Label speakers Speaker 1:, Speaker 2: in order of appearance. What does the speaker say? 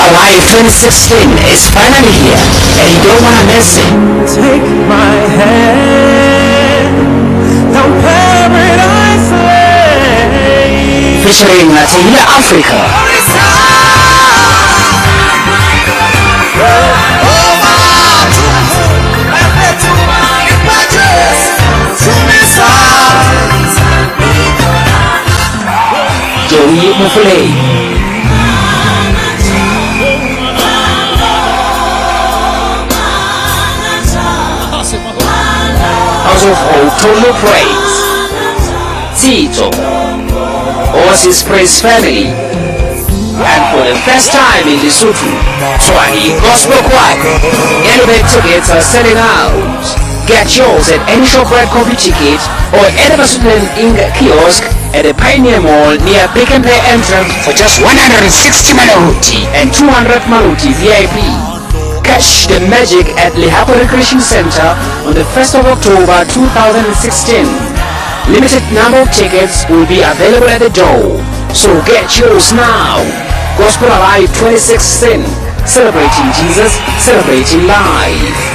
Speaker 1: Alive 2016 is finally here, and you don't want to miss it.
Speaker 2: Take my hand down Paradise Lane.
Speaker 1: Featuring Tehillah Africa. Joey Mufule. House of Hope Total Praise, Tito, Oasis Praise Family, and for the first time in Lesupi, Tshwane Gospel Choir. Elevate tickets are selling out. Get yours at any shop at Computicket or any Lesupi Ink kiosk at the Pioneer Mall near Pick and Pay entrance for just 160 Maluti and 200 Maluti VIP. Catch the magic at Lehakoe Recreational Center on the 1st of October 2016. Limited number of tickets will be available at the door, so get yours now. Gospel Alive 2016, celebrating Jesus, celebrating life.